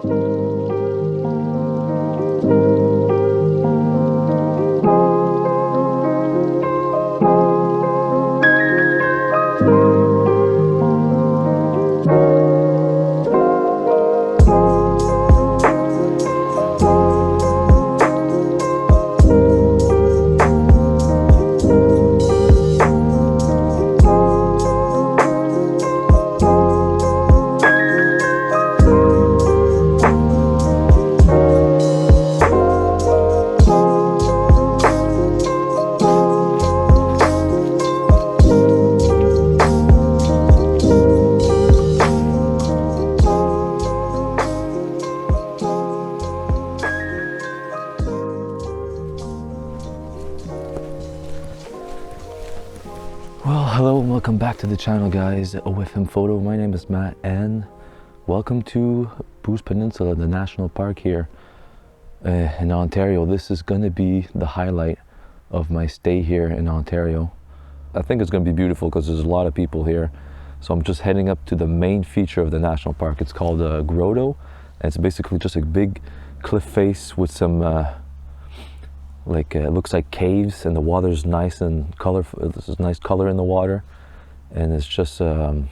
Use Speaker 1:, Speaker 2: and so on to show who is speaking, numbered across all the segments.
Speaker 1: Well, hello and welcome back to the channel, guys. OFM Photo. My name is Matt and welcome to Bruce Peninsula, the national park here in Ontario. This is going to be the highlight of my stay here in Ontario. I think it's going to be beautiful because there's a lot of people here. So I'm just heading up to the main feature of the national park. It's called Grotto, and it's basically just a big cliff face with some it looks like caves, and the water's nice and colorful. There's nice color in the water, and it's just on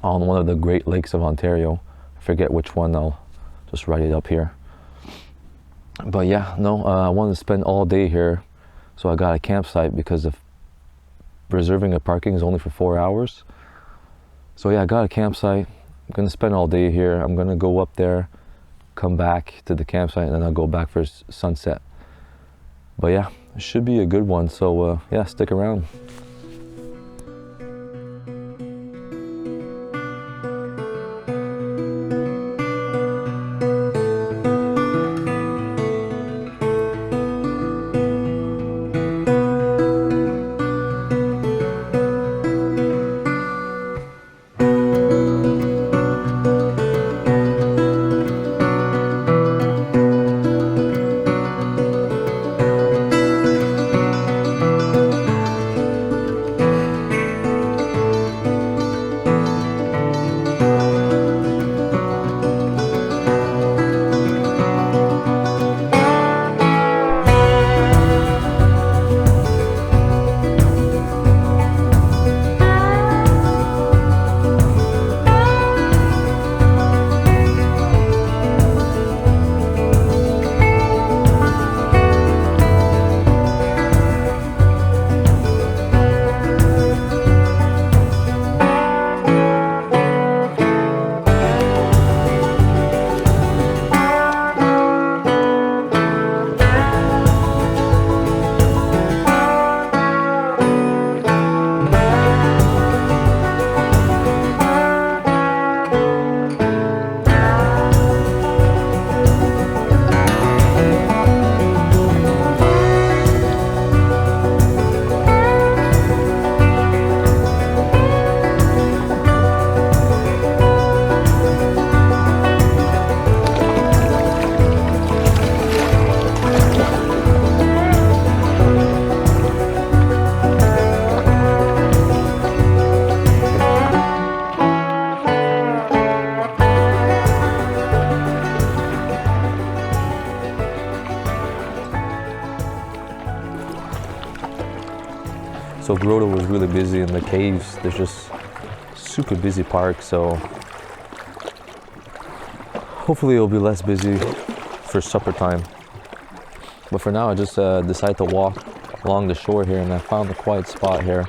Speaker 1: one of the Great Lakes of Ontario. I forget which one. I'll just write it up here. But yeah, no, I wanted to spend all day here, so I got a campsite because of reserving a parking is only for 4 hours. So yeah, I got a campsite. I'm gonna spend all day here. I'm gonna go up there, come back to the campsite, and then I'll go back for sunset. But yeah, it should be a good one, so yeah, stick around. So Grotto was really busy in the caves. There's just super busy park, so hopefully it'll be less busy for supper time. But for now, I just decided to walk along the shore here, and I found a quiet spot here.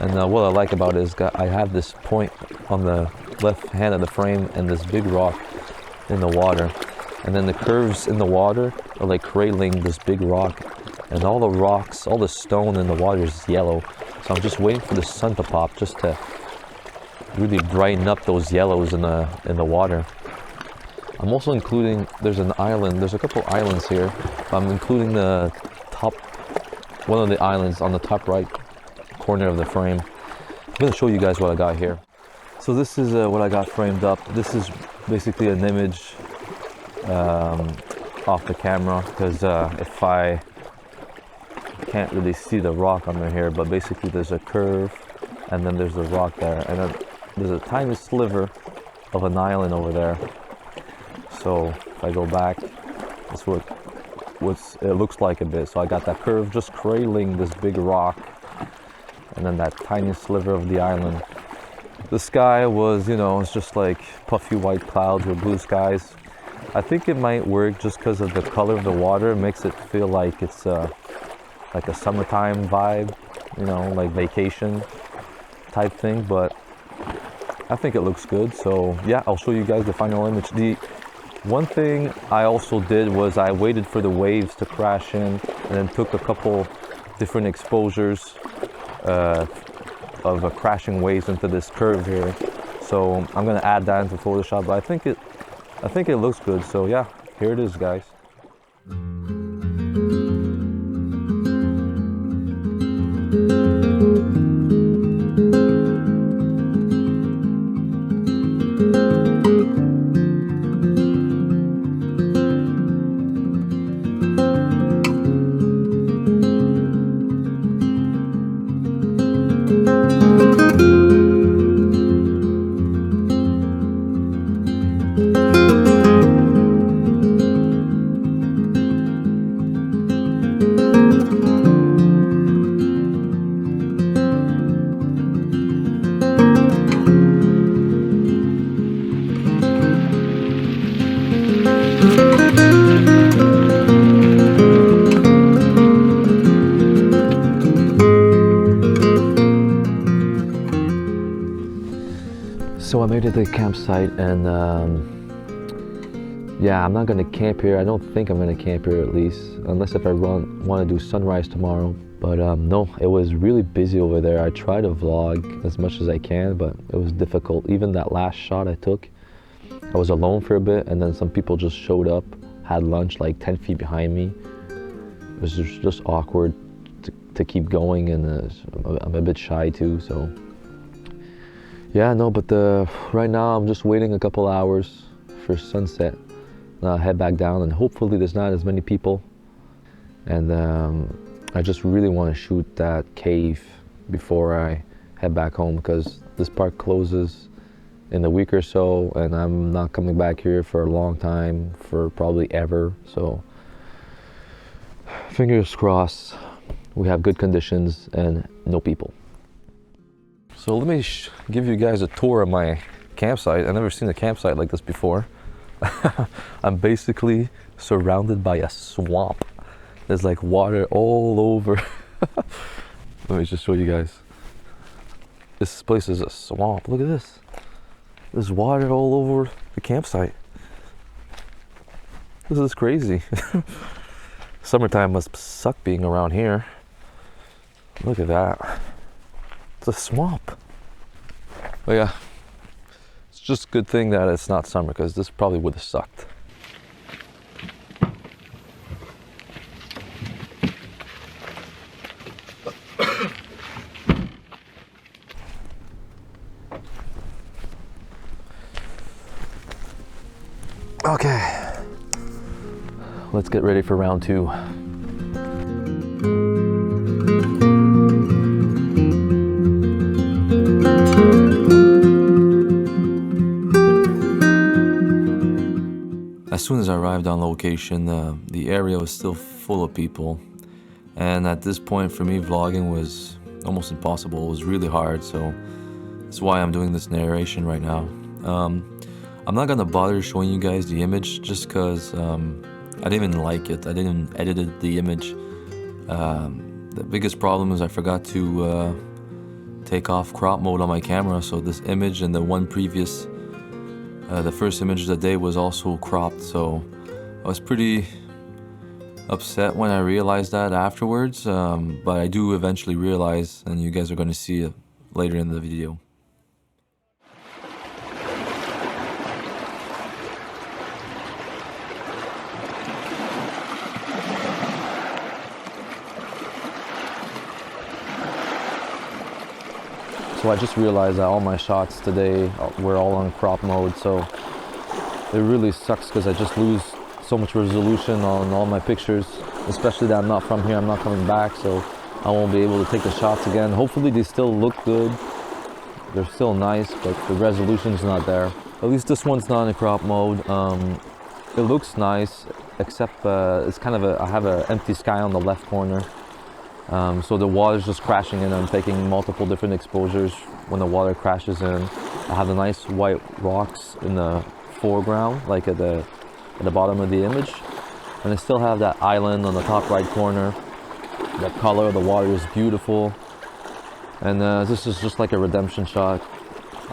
Speaker 1: And what I like about it is I have this point on the left hand of the frame and this big rock in the water. And then the curves in the water are like cradling this big rock. And all the rocks, all the stone in the water is yellow. So I'm just waiting for the sun to pop just to really brighten up those yellows in the water. I'm also including, there's an island, there's a couple islands here. I'm including the top, one of the islands on the top right corner of the frame. I'm going to show you guys what I got here. So this is what I got framed up. This is basically an image off the camera, because if I can't really see the rock under here, but basically there's a curve and then there's the rock there, and then there's a tiny sliver of an island over there. So if I go back, that's what it looks like a bit. So I got that curve just cradling this big rock, and then that tiny sliver of the island. The sky was, you know, it's just like puffy white clouds with blue skies. I think it might work just because of the color of the water. It makes it feel like it's like a summertime vibe, you know, like vacation type thing. But I think it looks good. So yeah, I'll show you guys the final image. The one thing I also did was I waited for the waves to crash in and then took a couple different exposures of crashing waves into this curve here. So I'm gonna add that into Photoshop, but I think it looks good. So yeah, here it is, guys. So I made it to the campsite, and yeah, I'm not gonna camp here. I don't think I'm gonna camp here, at least, unless if I want to do sunrise tomorrow. But no, it was really busy over there. I tried to vlog as much as I can, but it was difficult. Even that last shot I took, I was alone for a bit, and then some people just showed up, had lunch like 10 feet behind me. It was just awkward to keep going, and I'm a bit shy too, so. Yeah, no, but right now I'm just waiting a couple hours for sunset. I'll head back down, and hopefully there's not as many people. And I just really want to shoot that cave before I head back home, because this park closes in a week or so, and I'm not coming back here for a long time, for probably ever. So fingers crossed we have good conditions and no people. So let me give you guys a tour of my campsite. I've never seen a campsite like this before. I'm basically surrounded by a swamp. There's like water all over. Let me just show you guys. This place is a swamp. Look at this. There's water all over the campsite. This is crazy. Summertime must suck being around here. Look at that. It's a swamp. But yeah, it's just a good thing that it's not summer, because this probably would have sucked. Okay, let's get ready for round two. As soon as I arrived on location, the area was still full of people, and at this point for me vlogging was almost impossible. It was really hard, so that's why I'm doing this narration right now. I'm not gonna bother showing you guys the image just because I didn't even like it. I didn't edit the image. The biggest problem is I forgot to take off crop mode on my camera, so this image and the one previous the first image of the day was also cropped, so I was pretty upset when I realized that afterwards, but I do eventually realize, and you guys are going to see it later in the video. So I just realized that all my shots today were all on crop mode, so it really sucks because I just lose so much resolution on all my pictures, especially that I'm not from here, I'm not coming back, so I won't be able to take the shots again. Hopefully they still look good, they're still nice, but the resolution's not there. At least this one's not in crop mode. it looks nice, except it's kind of I have an empty sky on the left corner. So the water's just crashing in. I'm taking multiple different exposures when the water crashes in. I have the nice white rocks in the foreground, like at the bottom of the image. And I still have that island on the top right corner. The color of the water is beautiful. And this is just like a redemption shot.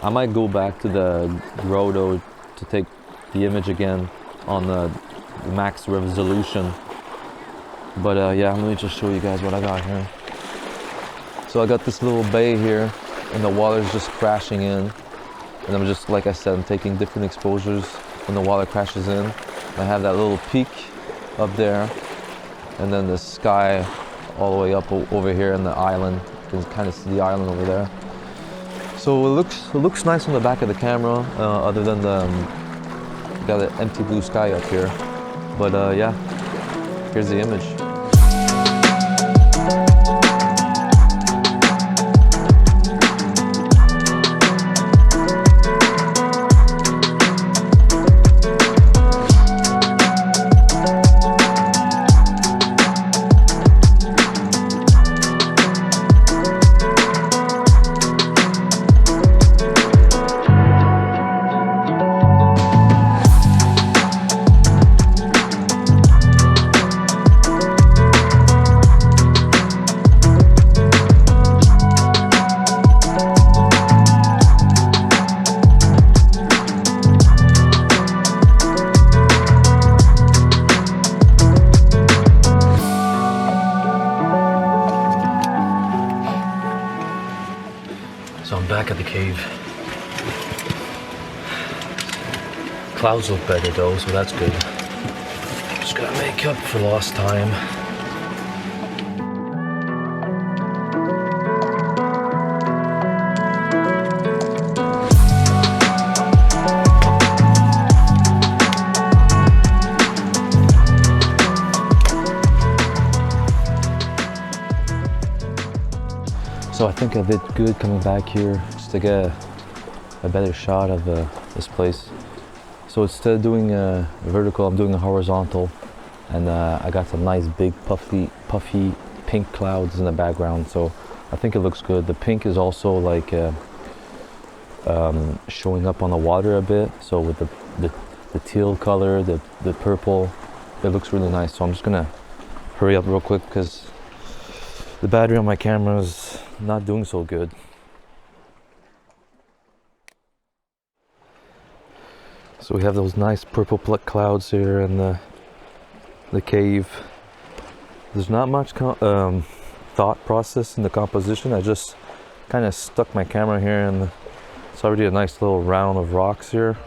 Speaker 1: I might go back to the Grotto to take the image again on the max resolution. But yeah, let me just show you guys what I got here. So I got this little bay here, and the water's just crashing in. And I'm just, like I said, I'm taking different exposures when the water crashes in. I have that little peak up there, and then the sky all the way up over here in the island. You can kind of see the island over there. So it looks nice on the back of the camera, other than the got an empty blue sky up here. But yeah, here's the image. So I'm back at the cave. Clouds look better though, so that's good. Just gotta make up for lost time. So I think I did good coming back here just to get a better shot of this place. So instead of doing a vertical, I'm doing a horizontal, and I got some nice big puffy pink clouds in the background. So I think it looks good. The pink is also like showing up on the water a bit. So with the teal color, the purple, it looks really nice. So I'm just gonna hurry up real quick because the battery on my camera is not doing so good. So we have those nice purple clouds here in the cave. There's not much thought process in the composition. I just kind of stuck my camera here, and it's already a nice little round of rocks here.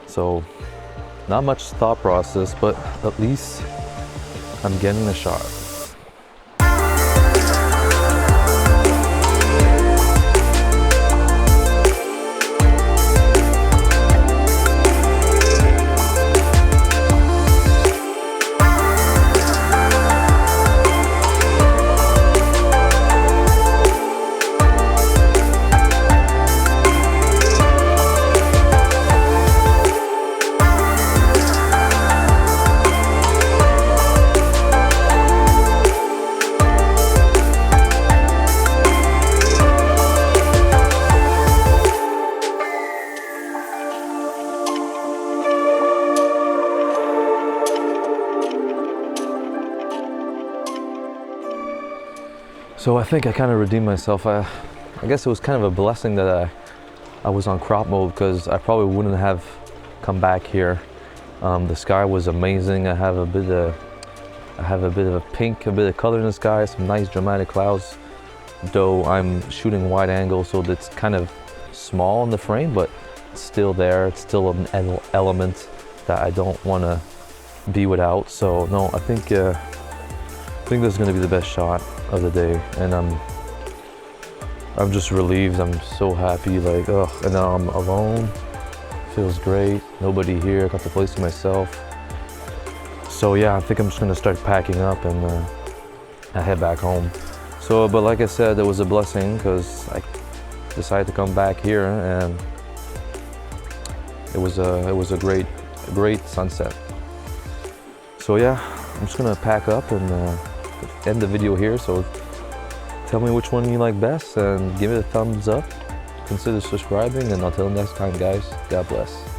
Speaker 1: So not much thought process, but at least I'm getting the shot. So I think I kind of redeemed myself. I guess it was kind of a blessing that I was on crop mode, because I probably wouldn't have come back here. The sky was amazing. I have a bit of a pink, a bit of color in the sky, some nice dramatic clouds. Though I'm shooting wide angle, so it's kind of small in the frame, but it's still there. It's still an element that I don't want to be without. So no, I think this is going to be the best shot of the day, and I'm just relieved. I'm so happy, like, ugh. And now I'm alone. Feels great. Nobody here. I got the place to myself. So yeah, I think I'm just gonna start packing up and I head back home. So, but like I said, it was a blessing because I decided to come back here, and It was a great sunset. So yeah, I'm just gonna pack up and end the video here. So tell me which one you like best and give it a thumbs up. Consider subscribing, and until next time, guys, God bless.